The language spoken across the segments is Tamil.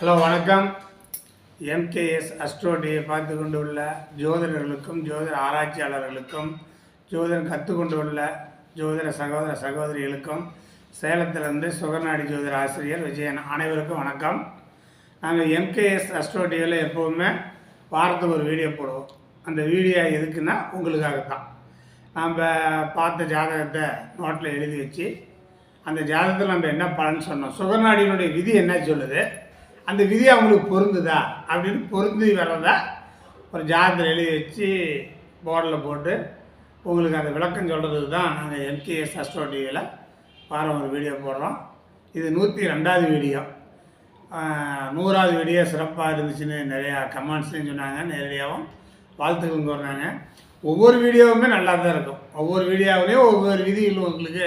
ஹலோ வணக்கம். எம்கேஎஸ் அஸ்ட்ரோடியை பார்த்து கொண்டு உள்ள ஜோதிடர்களுக்கும் ஜோதிட ஆராய்ச்சியாளர்களுக்கும் ஜோதிடம் கற்றுக்கொண்டு உள்ள ஜோதிட சகோதர சகோதரிகளுக்கும் சேலத்திலிருந்து சுகநாடி ஜோதிட ஆசிரியர் விஜயன் அனைவருக்கும் வணக்கம். நாங்கள் எம்கேஎஸ் அஸ்ட்ரோடியில் எப்போவுமே வாரத்துக்கு ஒரு வீடியோ போடுவோம். அந்த வீடியோ எதுக்குன்னா உங்களுக்காகத்தான். நாம் பார்த்த ஜாதகத்தை நோட்டில் எழுதி வச்சு அந்த ஜாதகத்தில் நம்ம என்ன பலன் சொன்னோம், சுகநாடியினுடைய விதி என்ன சொல்லுது, அந்த விதி அவங்களுக்கு பொருந்துதா அப்படின்னு பொருந்தி வர்றதா ஒரு ஜாதகத்தில் எழுதி வச்சு போர்டில் போட்டு உங்களுக்கு அந்த விளக்கம் சொல்கிறது தான் நாங்கள் எம்கேஎஸ் அஸ்ட்ரோ டிவியில் வாரம் ஒரு வீடியோ போடுறோம். இது 102வது வீடியோ. 100வது வீடியோ சிறப்பாக இருந்துச்சுன்னு நிறையா கமெண்ட்ஸ்லையும் சொன்னாங்க, நேரடியாகவும் வாழ்த்துக்கள் கூறினாங்க. ஒவ்வொரு வீடியோவுமே நல்லா தான் இருக்கும். ஒவ்வொரு வீடியோவிலையும் ஒவ்வொரு விதிகளும் உங்களுக்கு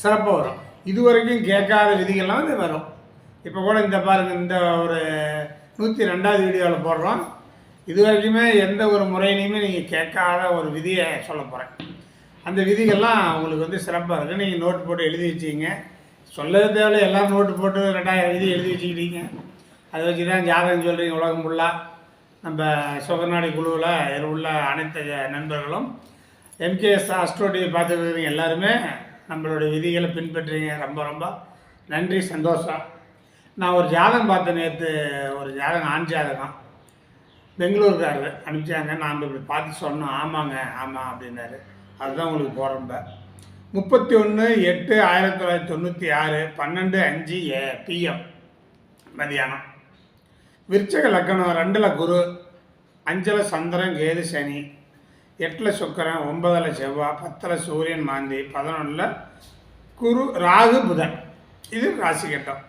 சிறப்பாக வரும். இது வரைக்கும் கேட்காத விதிகள்லாம் இது வரும். இப்போ கூட இந்த பாருங்கள், இந்த ஒரு 102வது வீடியோவில் போடுறோம். இது வரைக்குமே எந்த ஒரு முறையிலையுமே நீங்கள் கேட்காத ஒரு விதியை சொல்ல போகிறேன். அந்த விதிகள்லாம் உங்களுக்கு சிறப்பாக இருக்குது. நீங்கள் நோட்டு போட்டு எழுதி வச்சிங்க. சொல்லவே தேவையில்லை, எல்லோரும் நோட்டு போட்டு 2000 விதி எழுதி வச்சுக்கிட்டீங்க. அதை வச்சு தான் ஜாதகம் சொல்கிறீங்க. உலகம் ஃபுல்லாக நம்ம சுகநாடி குழுவில் உள்ள அனைத்து நண்பர்களும் எம்கேஎஸ் அஸ்ட்ரோடியை பார்த்துருக்கிறீங்க. எல்லாருமே நம்மளுடைய விதிகளை பின்பற்றுறீங்க. ரொம்ப ரொம்ப நன்றி, சந்தோஷம். நான் ஒரு ஜாதகம் பார்த்தேன் நேற்று. ஒரு ஜாதகம், ஆண் ஜாதகம், பெங்களூருக்காரரு அனுப்பிச்சாங்க. நாம் இப்படி பார்த்து சொன்னோம். ஆமாங்க, ஆமாம் அப்படின்னாரு. அதுதான் உங்களுக்கு போகிறோம்ப. 31/8/1996 12:05 PM மதியானம். விருச்சக லக்கணம், 2ல் குரு, 5ல் சந்திரன் கேது சனி, 8ல் சுக்கிரன், 9ல் செவ்வாய், 10ல் சூரியன் மாந்தி, 11ல் குரு ராகு புதன். இது ராசி கட்டம்.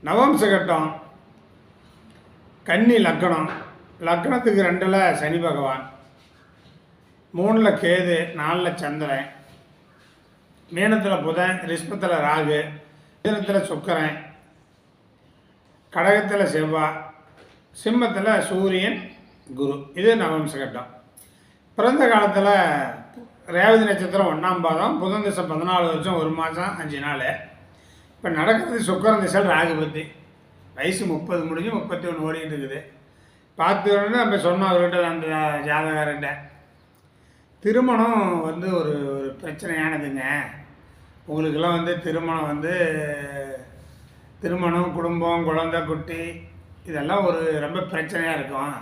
நவம்ச கட்டம் கன்னி லக்கணம். லக்கணத்துக்கு 2ல் சனி பகவான், 3ல் கேது, 4ல் சந்திரன், மீனத்தில் புதன், ரிஷபத்தில் ராகு, மிதுனத்தில் சுக்கிரன், கடகத்தில் செவ்வாய், சிம்மத்தில் சூரியன் குரு. இது நவம்ச கட்டம். பிறந்த காலத்தில் ரேவதி நட்சத்திரம் 1ஆம் பாதம், புதன் திசை 14 வருஷம் 1 மாதம் 5 நாள். இப்போ நடக்கிறது சுக்கிரன் திசை, ராகு பற்றி. வயசு 30 முடிஞ்சு 31 ஓடிட்டு இருக்குது. பார்த்து நம்ம சொன்னோம் அவர்கிட்ட, அந்த ஜாதகார்கிட்ட. திருமணம் ஒரு பிரச்சனையானதுங்க. உங்களுக்கெல்லாம் திருமணம் திருமணம், குடும்பம், குழந்தை, குட்டி, இதெல்லாம் ரொம்ப பிரச்சனையாக இருக்கும்.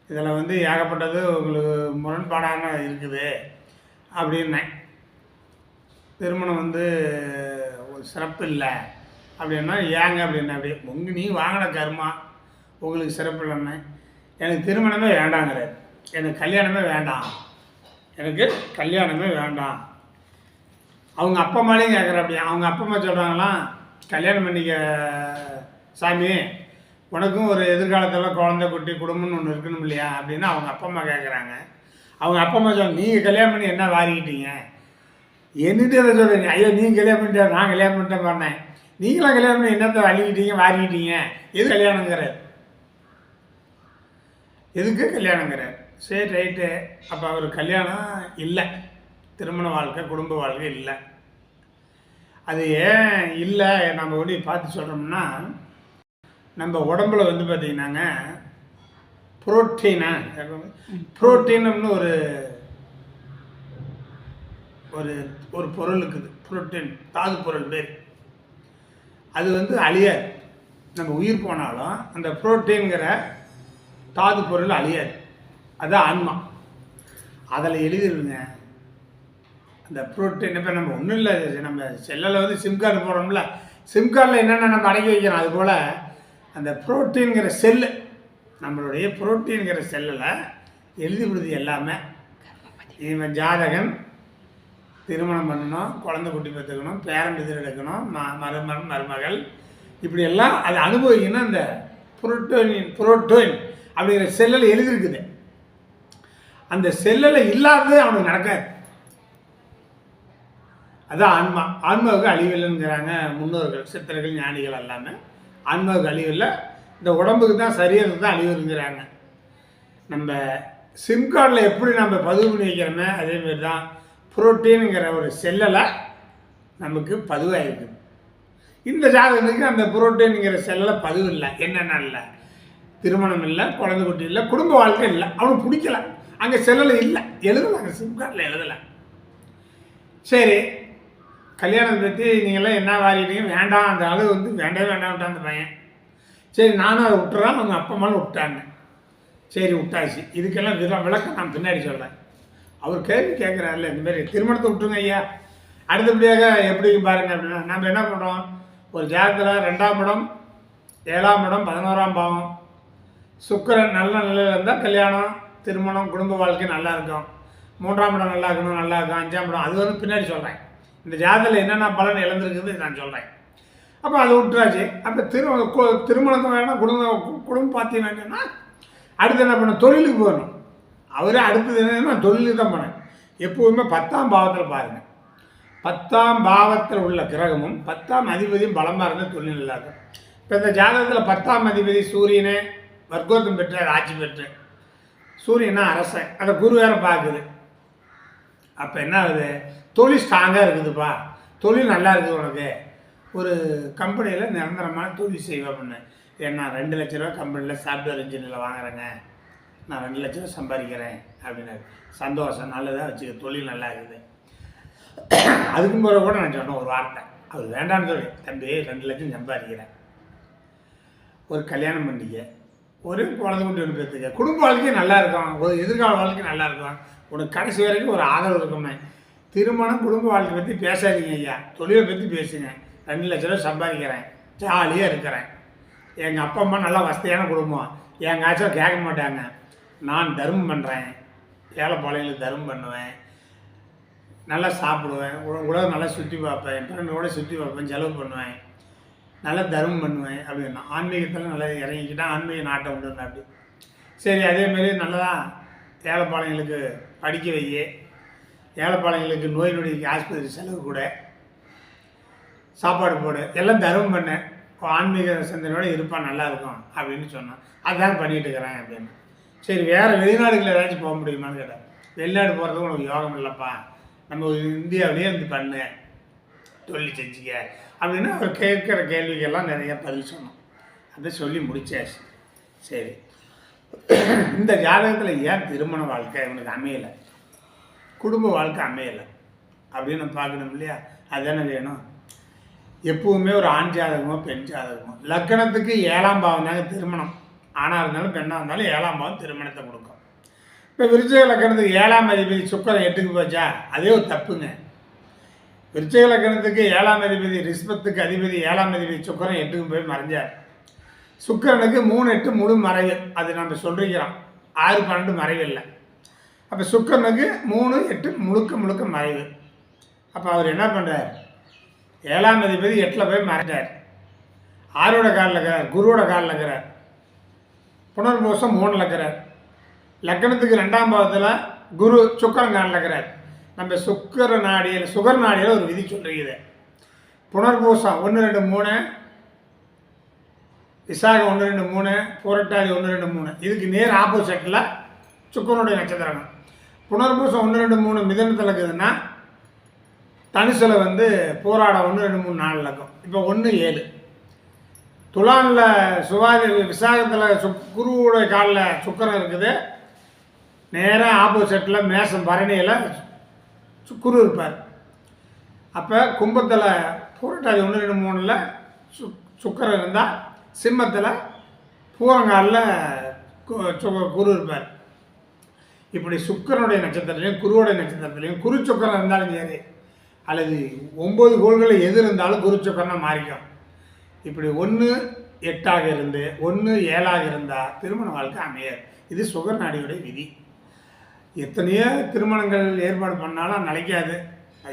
இதில் ஏகப்பட்டது உங்களுக்கு முரண்பாடான இருக்குது அப்படின்னேன். திருமணம் ஒரு சிறப்பு இல்லை அப்படின்னா ஏங்க அப்படின்னா, அப்படி நீ வாங்கின கர்மா உங்களுக்கு சிறப்பு இல்லைன்னு. எனக்கு திருமணமே வேண்டாங்கிறார். எனக்கு கல்யாணமே வேண்டாம், எனக்கு கல்யாணமே வேண்டாம். அவங்க அப்பா அம்மாலையும் கேட்குற. அப்படி அவங்க அப்பா அம்மா சொல்கிறாங்களாம், கல்யாணம் பண்ணிக்க சாமி, உனக்கும் ஒரு எதிர்காலத்தில் குழந்தை, குட்டி, குடும்பம்னு ஒன்று இருக்கணும் இல்லையா அப்படின்னு அவங்க அப்பா அம்மா கேட்குறாங்க. அவங்க அப்பா அம்மா சொல்ல, நீங்கள் கல்யாணம் பண்ணி என்ன வாரிக்கிட்டீங்க என்னட்டு அதை சொல்கிறீங்க? ஐயோ, நீங்கள் கல்யாணம் பண்ணிட்டா, நான் கல்யாணம் பண்ணிட்டேன் பண்ணேன். நீங்களாம் கல்யாணம் பண்ணி என்னத்தை அள்ளிக்கிட்டீங்க, வாரிக்கிட்டீங்க? எது கல்யாணங்கிறார்? எதுக்கு கல்யாணங்கிறார்? சரி, ரைட்டு. அப்போ அவர் கல்யாணம் இல்லை, திருமண வாழ்க்கை, குடும்ப வாழ்க்கை இல்லை. அது ஏன் இல்லை நம்ம பார்த்து சொல்கிறோம்னா, நம்ம உடம்புல பார்த்திங்கன்னாங்க புரோட்டீன்னு ஒரு பொருள் இருக்குது. புரோட்டீன் தாது பொருள் பேர். அது அழியாது. நம்ம உயிர் போனாலும் அந்த புரோட்டீன்கிற தாது பொருள் அழியாது. அதுதான் ஆன்மா. அதில் எழுதிருங்க அந்த புரோட்டீன். இப்போ நம்ம ஒன்றும் இல்லை, நம்ம செல்லில் சிம் கார்டு போடுறோம்ல, சிம் கார்டில் என்னென்ன நம்ம அடக்கி வைக்கிறோம், அதுபோல் அந்த புரோட்டீன்கிற செல்லு, நம்மளுடைய புரோட்டீன்கிற செல்லில் எழுதி விடுது எல்லாமே. இவன் ஜாதகன் திருமணம் பண்ணணும், குழந்தை குட்டி பெற்றுக்கணும், பேரன் எதிர் எடுக்கணும், மருமகன் மருமகள், இப்படியெல்லாம் அதை அனுபவிக்கணும். அந்த புரோட்டீன் அப்படிங்கிற செல்லில் எழுதியிருக்குது. அந்த செல்லில் இல்லாதது அவனுக்கு நடக்காது. அதுதான் ஆன்மா. ஆன்மாவுக்கு அழிவில்லைங்கிறாங்க முன்னோர்கள், சித்தர்கள், ஞானிகள் எல்லாமே. ஆன்மாவுக்கு அழிவில்லை, இந்த உடம்புக்கு தான் சரீரத்துக்கு தான் அழிவுங்கிறாங்க. நம்ம சிம் கார்டில் எப்படி நம்ம பதிவு பண்ணி வைக்கிறோமே, அதேமாரி தான் புரோட்டீனுங்கிற ஒரு செல்லில் நமக்கு பதிவாகிருக்குது. இந்த ஜாதகத்துக்கு அந்த புரோட்டீன்ங்கிற செல்லில் பதிவு இல்லை, என்னென்ன இல்லை, திருமணம் இல்லை, குழந்தை குட்டி இல்லை, குடும்ப வாழ்க்கை இல்லை, அவனுக்கு பிடிக்கல, அங்கே செல்லில் இல்லை, எழுதலை, அங்கே சிம் கார்டில் எழுதலை. சரி, கல்யாணத்தை பற்றி நீங்களாம் என்ன வாரிட்டீங்க, வேண்டாம், அந்த ஆள் வந்து வேண்டவே வேண்டாம்ட்டான் அந்த பையன். சரி, நானும் அதை விட்டுறான், அவங்க அப்பா அம்மாவும் விட்டாங்க. சரி, விட்டாச்சு. இதுக்கெல்லாம் விளக்கம் நான் பின்னாடி சொல்கிறேன். அவர் கேள்வி கேட்குறாருல, இந்தமாரி திருமணத்தை விட்டுருங்க ஐயா, அடுத்தபடியாக எப்படி பாருங்க அப்படின்னா, நம்ம என்ன பண்ணுறோம், ஒரு ஜாதகத்தில் 2ஆம் இடம், 7ஆம் இடம், 11ஆம் பாவம், சுக்கிரன் நல்ல நிலையில் இருந்தால் கல்யாணம், திருமணம், குடும்ப வாழ்க்கை நல்லா இருக்கும். 3ஆம் இடம் நல்லா இருக்கணும், நல்லா இருக்கும். 5ஆம் இடம், அது வந்து பின்னாடி சொல்கிறேன். இந்த ஜாதகத்தில் என்னென்ன பலன் இழந்திருக்குது நான் சொல்கிறேன். அப்போ அதை விட்டுறாச்சு. அப்போ திருமணத்தை வேணாம், குடும்ப பாத்தியம் வேணும்னா அடுத்து என்ன பண்ண, தொழிலுக்கு போகணும். அவரே அடுத்தது என்னன்னா தொழிலுக்கு தான் போனேன். எப்போவுமே 10ஆம் பாவத்தில் பாருங்கள், 10ஆம் பாவத்தில் உள்ள கிரகமும் 10ஆம் அதிபதியும் பலமாக இருந்தால் தொழில் நல்லா இருக்கும். இப்போ இந்த ஜாதகத்தில் 10ஆம் அதிபதி சூரியனே வர்க்கோத்தம் பெற்று ஆட்சி பெற்று, சூரியனா அரசன், அதை குரு வேற பார்க்குது. அப்போ என்ன ஆகுது, தொழில் ஸ்ட்ராங்காக இருக்குதுப்பா, தொழில் நல்லா இருக்குது, உனக்கு ஒரு கம்பெனியில் நிரந்தரமான தொழில் செய்வேன் அப்படின்னு. ஏன்னா 2 லட்ச ரூபா கம்பெனியில் சாஃப்ட்வேர் இன்ஜினியரில் வாங்குறேங்க, நான் 2 லட்ச ரூபா சம்பாதிக்கிறேன் அப்படின்னாரு. சந்தோஷம், நல்லதாக வச்சுக்க, தொழில் நல்லா இருக்குது. அதுக்கும் போகிற கூட நான் சொன்னேன் ஒரு வார்த்தை, அவர் வேண்டான்னு சொல்லி, தம்பி 2 லட்சம் சம்பாதிக்கிறேன், ஒரு கல்யாணம் பண்ணிக்க, ஒரு குழந்தை குட்டி ஒன்று பேர்த்துக்க, குடும்ப வாழ்க்கையும் நல்லா இருக்கும், ஒரு எதிர்கால வாழ்க்கையும் நல்லா இருக்கும், உனக்கு கடைசி வரைக்கும் ஒரு ஆதரவு இருக்குமே. திருமணம் குடும்ப வாழ்க்கை பற்றி பேசாதீங்க ஐயா, தொழிலை பற்றி பேசுங்க. 2 லட்ச ரூபா சம்பாதிக்கிறேன், ஜாலியாக இருக்கிறேன், எங்கள் அப்பா அம்மா நல்லா வசதியான குடும்பம், எங்கள் ஆச்சும் கேட்க மாட்டாங்க, நான் தர்மம் பண்ணுறேன், ஏழைப்பாளையங்களுக்கு தர்மம் பண்ணுவேன், நல்லா சாப்பிடுவேன், உலகம் நல்லா சுற்றி பார்ப்பேன், என் ஃப்ரெண்டோட சுற்றி பார்ப்பேன், செலவு பண்ணுவேன், நல்லா தர்மம் பண்ணுவேன் அப்படின்னா. ஆன்மீகத்தில் நல்லா இறங்கிக்கிட்டால் ஆன்மீக நாட்டம் உண்டு அப்படி. சரி, அதேமாரி நல்லதான் ஏழைப்பாளையங்களுக்கு படிக்க வைய, ஏழைப்பாளையங்களுக்கு நோய் நொடிக்கு ஆஸ்பத்திரி செலவு கூட, சாப்பாடு போடு, எல்லாம் தர்மம் பண்ணேன், ஆன்மீக சிந்தனையோடு இருப்பான், நல்லாயிருக்கும் அப்படின்னு சொன்னான். அதுதான் பண்ணிகிட்டு இருக்கிறேன் அப்படின்னு. சரி, வேறு வெளிநாடுகளில் ஏதாச்சும் போக முடியுமான்னு கேட்டேன். வெளிநாடு போகிறதுக்கு உனக்கு யோகம் இல்லைப்பா, நம்ம இந்தியாவிலேயே வந்து பண்ணு, தொழில் செஞ்சுக்க அப்படின்னு அவர் கேட்குற கேள்விக்கெல்லாம் நிறைய பதில் சொன்னோம். அதை சொல்லி முடிச்சாச்சு. சரி, இந்த ஜாதகத்தில் ஏன் திருமண வாழ்க்கை இவனுக்கு அமையலை, குடும்ப வாழ்க்கை அமையலை அப்படின்னு பார்க்கணும் இல்லையா? அதுதானே வேணும். எப்பவுமே ஒரு ஆண் ஜாதகமோ பெண் ஜாதகமோ லக்கணத்துக்கு 7ஆம் பாவம் தாங்க திருமணம், ஆணாக இருந்தாலும் பெண்ணாக இருந்தாலும் 7ஆம் பாவம் திருமணத்தை கொடுக்கும். இப்போ விருச்சிக லக்கணத்துக்கு 7ஆம் அதிபதி சுக்கிரன் 8க்கு போச்சா, அதே ஒரு தப்புங்க. விருச்சிக லக்கணத்துக்கு 7ஆம் அதிபதி ரிஷபத்துக்கு அதிபதி 7ஆம் அதிபதி சுக்கிரன் 8க்கு போய் மறைஞ்சார். சுக்கிரனுக்கு 3, 8 முழு மறைவு, அது நம்ம சொல்லிக்கிறோம். 6, 12 மறைவு இல்லை. அப்போ சுக்கிரனுக்கு 3, 8 முழுக்க மறைவு. அப்போ அவர் என்ன பண்ணுறார், 7ஆம் அதிபதி 8ல் போய் மறைஞ்சார், 6ஓட காலில் இருக்கிறார், குருவோட காலில் இருக்கிறார், புனர்பூசம் 3ல் இருக்கிறார். லக்கணத்துக்கு 2ஆம் பாவத்தில் குரு சுக்கிரன் காலில் இருக்கிறார். நம்ம சுக்கர நாடியில் ஒரு விதி சொல்லிருக்குது, புனர்பூசம் 1, 2, 3, விசாகம் 1, 2, 3, புரட்டாதி 1, 2, 3, இதுக்கு நேர் ஆப்போசிட்டில் சுக்கரனுடைய நட்சத்திரம். புனர்பூசம் 1, 2, 3 மிதனத்தில் இருக்குதுன்னா தனுசில் வந்து போராடம் 1, 2, 3, 4 இருக்கும். இப்போ 1, 7. துலானில் விசாகத்தில் குருவுடைய காலில் சுக்கரன் இருக்குது, நேராக ஆப்போசிட்டில் மேசம் பரணியில் குரு இருப்பார். அப்போ கும்பத்தில் புரட்டாதி 1, 2, 3ல் சுக்கரன் இருந்தால், சிம்மத்தில் பூரங்காலில் குரு இருப்பார். இப்படி சுக்கரனுடைய நட்சத்திரத்துலையும் குருவோடைய நட்சத்திரத்துலையும் குரு சுக்கரன் இருந்தாலும் சரி, அல்லது 9 கோள்களில் எது இருந்தாலும் குரு சுக்கரனாக மாறிக்கும். இப்படி 1, 8ஆக இருந்து 1, 7ஆக இருந்தால் திருமண வாழ்க்கை அமையாது. இது சுகர் நாடியுடைய விதி. எத்தனையோ திருமணங்கள் ஏற்பாடு பண்ணாலும் நிலைக்காது,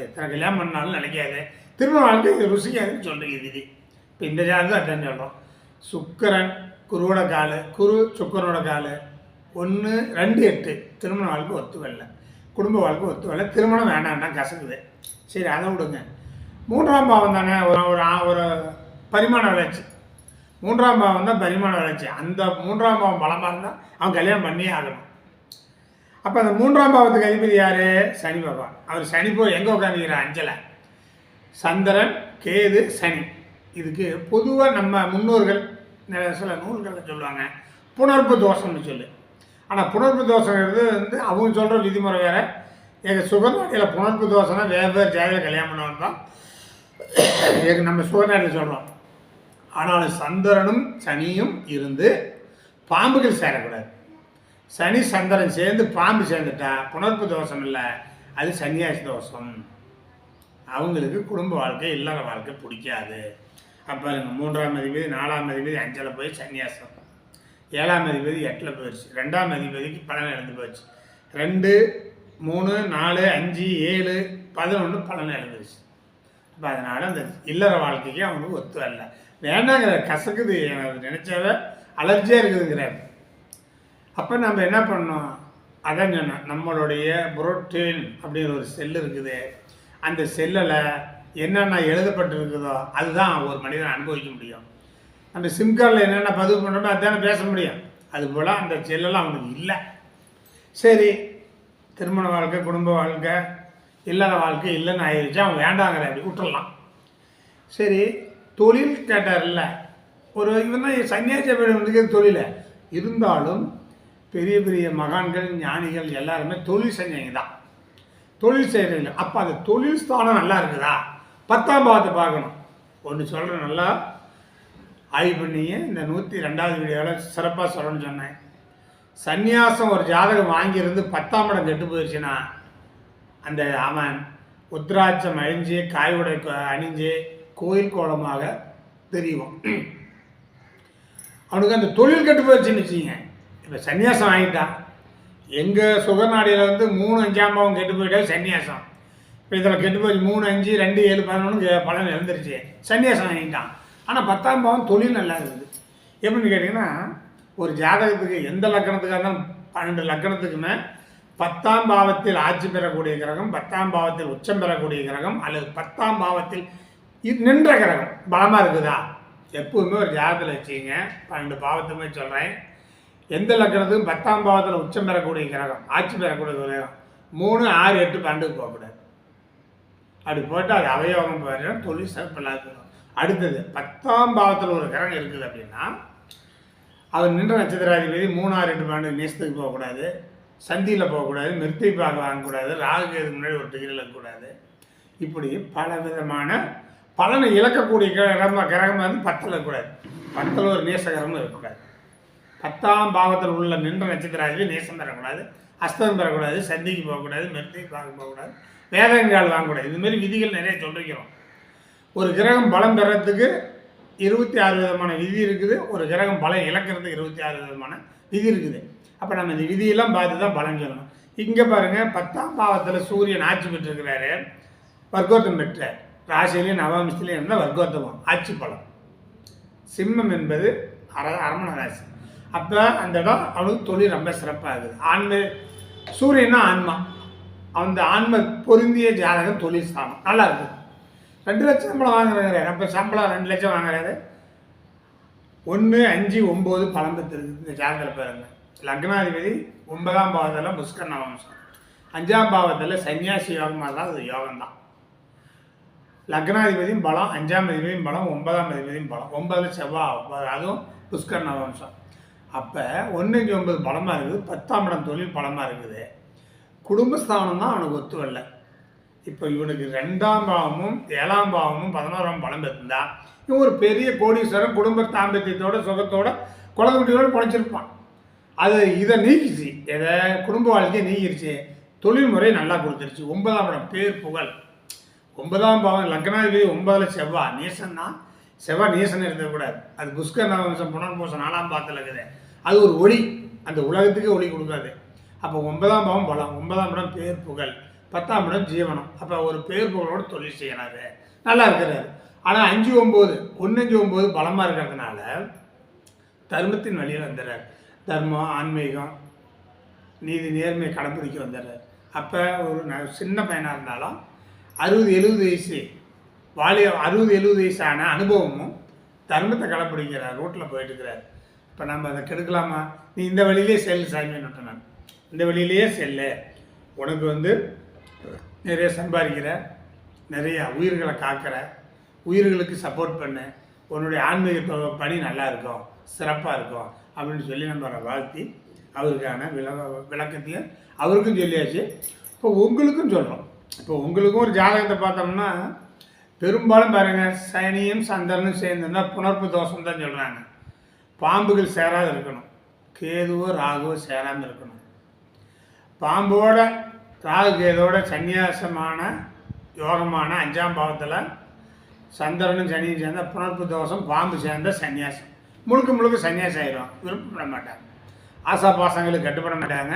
எத்தனை கல்யாணம் பண்ணாலும் நிலைக்காது, திருமண வாழ்க்கை ருசிக்காதுன்னு சொல்கிறீங்க விதி. இப்போ இந்த ஜாதகம் அட்டன் சொல்கிறோம். சுக்கரன் குருவோட காலு, குரு சுக்கரனோட காலு, 1, 2, 8 திருமண வாழ்க்கை ஒத்து வரல, குடும்ப வாழ்க்கை ஒத்து வரல, திருமணம் வேண்டாம்னா கசக்குது. சரி, அதை விடுங்க. 3ஆம் பாவம் தானே ஒரு பரிமாண வளர்ச்சி. 3ஆம் பாவம் தான் பரிமாண வளர்ச்சி. அந்த 3ஆம் பாவம் பலமாக இருந்தால் அவன் கல்யாணம் பண்ணியே ஆகணும். அப்போ அந்த 3ஆம் பாவத்துக்கு அதிபதி யார், சனி பகவான். அவர் சனி போய் எங்கே உட்காந்துக்கிறார், 5ல். சந்திரன், கேது, சனி இதுக்கு பொதுவாக நம்ம முன்னோர்கள் சில நூல்களில் சொல்லுவாங்க புணர்ப்பு தோஷம்னு சொல்லி. ஆனால் புணர்ப்பு தோஷங்கிறது வந்து அவங்க சொல்கிற விதிமுறை வேறு. எங்கள் சுகர்நாட்டில் புணர்ப்பு தோஷம்னா வேறு வேறு ஜாதியில் கல்யாணம் பண்ணவன் தான் எங்கள் நம்ம சுகர்நாட்டில் சொல்கிறோம். ஆனால் சந்திரனும் சனியும் இருந்து பாம்புகள் சேரக்கூடாது. சனி சந்திரன் சேர்ந்து பாம்பு சேர்ந்துட்டா புணர்ப்பு தோஷம் இல்லை, அது சன்னியாசி தோஷம். அவங்களுக்கு குடும்ப வாழ்க்கை இல்லற வாழ்க்கை பிடிக்காது. அப்போ 3ஆம் அதிபதி 4ஆம் அதிபதி 5ல் போய் சன்னியாசம், 7ஆம் அதிபதி 8ல் போயிடுச்சு, 2ஆம் அதிபதிக்கு பலன் இழந்து போயிடுச்சு, 2, 3, 4, 5, 7, 11 பலன் இழந்துருச்சு. அப்போ அதனால் அந்த இல்லற வாழ்க்கைக்கு அவனுக்கு ஒத்து வரல, வேண்டாங்கிற கசக்குது, எனக்கு நினச்சாவே அலர்ஜியாக இருக்குதுங்கிறார். அப்போ நம்ம என்ன பண்ணோம், அதான் சொன்னோம், நம்மளுடைய புரோட்டீன் அப்படிங்கிற ஒரு செல் இருக்குது. அந்த செல்லில் என்னென்ன எழுதப்பட்டிருக்குதோ அதுதான் ஒரு மனிதனை அனுபவிக்க முடியும். அந்த சிம் கார்டில் என்னென்ன பதிவு பண்ணுறோமோ அதுதானே பேச முடியும். அதுபோல் அந்த செல்லெல்லாம் அவனுக்கு இல்லை. சரி, திருமண வாழ்க்கை, குடும்ப வாழ்க்கை, இல்லற வாழ்க்கை இல்லைன்னு ஆயிடுச்சு, அவன் வேண்டாங்கிற அப்படி விட்டுடலாம். சரி, தொழில் கேட்டார்ல, ஒரு இவன் தான் சன்னியாசி வந்து தொழில் இருந்தாலும் பெரிய பெரிய மகான்கள் ஞானிகள் எல்லாருமே தொழில் செஞ்சவங்க தான், தொழில் செய்கிறீங்க. அப்போ அந்த தொழில் ஸ்தானம் நல்லா இருக்குதா, 10ஆம் பாவத்தை பார்க்கணும். ஒன்று சொல்கிறேன், நல்லா ஆய்வு பண்ணிங்க. இந்த 102வது வீடியோவில் சிறப்பாக சொல்லணும்னு சொன்னேன். சந்நியாசம் ஒரு ஜாதகம் வாங்கியிருந்து 10ஆம் இடம் கெட்டு போயிடுச்சுன்னா அந்த அவன் உத்ராட்சம் அழிஞ்சு காய் உடை அணிஞ்சு கோயில் கோலமாக தெரியும். அவனுக்கு அந்த தொழில் கெட்டு போயிடுச்சுன்னு வச்சுங்க. இப்போ சன்னியாசம் ஆகிட்டான். எங்கள் சுகநாடியில் வந்து 3, 5ஆம் பாவம் கெட்டு போயிட்டா சன்னியாசம். இப்போ இதில் கெட்டு போய் 3, 5, 2, 7, 11 பலன் எழுந்துருச்சு, சன்னியாசம் ஆகிட்டான். ஆனால் 10ஆம் பாவம் தொழில் நல்லா இருக்குது. எப்படின்னு கேட்டிங்கன்னா, ஒரு ஜாதகத்துக்கு எந்த லக்கணத்துக்காக இருந்தாலும் 12 லக்கணத்துக்குமே 10ஆம் பாவத்தில் ஆட்சி பெறக்கூடிய கிரகம், 10ஆம் பாவத்தில் உச்சம் பெறக்கூடிய கிரகம், அல்லது 10ஆம் பாவத்தில் நின்ற கிரகம் பலமாக இருக்குதா, எப்பவுமே ஒரு ஜாதகத்தில் வச்சுங்க. 12 பாவத்துமே சொல்கிறேன். எந்த லக்கணத்துக்கும் 10ஆம் பாவத்தில் உச்சம் பெறக்கூடிய கிரகம், ஆட்சி பெறக்கூடிய கிரகம் 3, 6, 8, 12 போகக்கூடாது. அப்படி போட்டு அது அவயோகம் போயிடும், தொழில் சிறப்பில்லாத. அடுத்தது 10ஆம் பாவத்தில் ஒரு கிரகம் இருக்குது அப்படின்னா அவர் நின்ற நட்சத்திராதிபதி 3, 6, 8, 12 நேசத்துக்கு போகக்கூடாது, சந்தியில் போகக்கூடாது, மிருத்தி பார்க்க வாங்கக்கூடாது, ராகுக்கு முன்னாடி ஒரு டிகிரியில் இருக்கக்கூடாது. இப்படி பல விதமான பலனை இழக்கக்கூடிய கிரகம் வந்து 10ல் இருக்கக்கூடாது. 10ல் ஒரு நேசகிரகமும் இருக்கக்கூடாது. 10ஆம் பாவத்தில் உள்ள நின்ற நட்சத்திராதிபதி நேசம் பெறக்கூடாது, அஸ்தம் பெறக்கூடாது, சந்திக்கு போகக்கூடாது, மிருத்தி பார்க்க போகக்கூடாது, வேதங்கால் வாங்கக்கூடாது. இதுமாரி விதிகள் நிறைய சொல்லிக்கிறோம். ஒரு கிரகம் பலம் பெறத்துக்கு 26 விதமான விதி இருக்குது. ஒரு கிரகம் பலம் இழக்கிறதுக்கு 26 விதமான விதி இருக்குது. அப்போ நம்ம இந்த விதியெல்லாம் பார்த்து தான் பலன் சொல்லணும். இங்கே பாருங்கள், 10ஆம் பாவத்தில் சூரியன் ஆட்சி பெற்றிருக்கிறாரு, வர்க்கோத்தம் பெற்றார். ராசியிலையும் நவம்சத்துலேயும் இருந்தால் வர்க்கோத்தமம் ஆட்சி பலம். சிம்மம் என்பது அரமண ராசி. அப்போ அந்த இடம் அவனுக்கு தொழில் ரொம்ப சிறப்பாக இருக்குது. ஆன்ம சூரியன்னா ஆன்மா, அந்த ஆன்ம பொருந்திய ஜாதகம் தொழில் ஸ்தானம் நல்லா இருக்குது. 2 லட்சம் சம்பளம் வாங்குறாரு. அப்போ சம்பளம் 2 லட்சம் வாங்குறாரு. 1, 5, 9 பலம் பெற்றிருக்கு இந்த ஜாதகத்தில் பாருங்க. லக்னாதிபதி 9ஆம் பாவத்தில் புஷ்கர் நவம்சம், 5ஆம் பாவத்தில் சன்னியாசி யோகமாக தான், அது யோகம்தான். லக்னாதிபதியும் பலம், 5ஆம் அதிபதியும் பலம், 9ஆம் அதிபதியும் பலம், 9ல் செவ்வாய், அதுவும் புஷ்கர் நவம்சம். அப்போ 1, 5, 9 பலமாக இருக்குது. 10ஆம் இடம் தொழில் பலமாக இருக்குது. குடும்பஸ்தானம் தான் அவனுக்கு ஒத்து வரல. இப்போ இவனுக்கு 2ஆம் பாவமும் 7ஆம் பாவமும் 11ஆம் பலம் பெற்றிருந்தா இவன் ஒரு பெரிய கோடீஸ்வரன், குடும்ப தாம்பத்தியத்தோட சுகத்தோட குழந்தைகளோட குறைச்சிருப்பான். அது இதை நீக்கிச்சு, எதை குடும்ப வாழ்க்கையை நீக்கிருச்சு, தொழில் முறை நல்லா கொடுத்துருச்சு. 9ஆம் இடம் பேர் புகழ். 9ஆம் பாவம் லக்னாதிபதி 9ல் செவ்வாய் நீசன் தான். செவ்வாய் நீசன் இருக்கக்கூடாது. அது புஷ்கர் நவம்சம் புனர்பூசம் 4ஆம் பாவத்தில் இருக்குது. அது ஒரு ஒளி, அந்த உலகத்துக்கே ஒளி கொடுக்காது. அப்போ 9ஆம் பாவம் பலம், 9ஆம் இடம் பேர் புகழ், 10ஆம் இடம் ஜீவனம். அப்போ ஒரு பேர் புகழோடு தொழில் செய்யறாரு, நல்லா இருக்கிறாரு. ஆனால் 5, 9, 1, 5, 9 பலமாக இருக்கிறதுனால தர்மத்தின் வழியில் வந்துடுறார். தர்மம், ஆன்மீகம், நீதி, நேர்மையை கடைப்பிடிக்க வந்துடுறார். அப்போ ஒரு சின்ன பையனாக இருந்தாலும் 60, 70 வயசு 60, 70 வயசான அனுபவமும் தர்மத்தை கடைப்பிடிக்கிறார், ரோட்டில் போயிட்டு இருக்கிறார். இப்போ நம்ம அதை கெடுக்கலாமா? நீ இந்த வழியிலே செல்லு சாமி, நான் இந்த வழியிலேயே செல்லு, உனக்கு வந்து நிறைய சம்பாதிக்கிற, நிறைய உயிர்களை காக்கிற, உயிர்களுக்கு சப்போர்ட் பண்ண, உன்னுடைய ஆன்மீக பணி நல்லா இருக்கும், சிறப்பாக இருக்கும் அப்படின்னு சொல்லி நம்ம வாழ்த்தி அவருக்கான விளக்கத்தையும் அவருக்கும் சொல்லியாச்சு. இப்போ உங்களுக்கும் சொல்கிறோம். இப்போ உங்களுக்கும் ஒரு ஜாதகத்தை பார்த்தோம்னா பெரும்பாலும் பாருங்கள், சனியும் சந்திரனும் சேர்ந்துருந்தா புணர்ப்பு தோஷம் தான் சொல்கிறாங்க. பாம்புகள் சேராது இருக்கணும், கேதுவோ ராகுவோ சேராமல் இருக்கணும். பாம்போட ராகு கேதோட சன்னியாசமான யோகமான 5ஆம் பாவத்தில் சந்திரனும் சனியும் சேர்ந்த புணர்ப்பு தோஷம், பாம்பு சேர்ந்த சன்னியாசம், முழுக்க சன்னியாசம் ஆயிடும். விருப்பப்பட மாட்டாங்க, ஆசா பாசங்களுக்கு கட்டுப்பட மாட்டாங்க,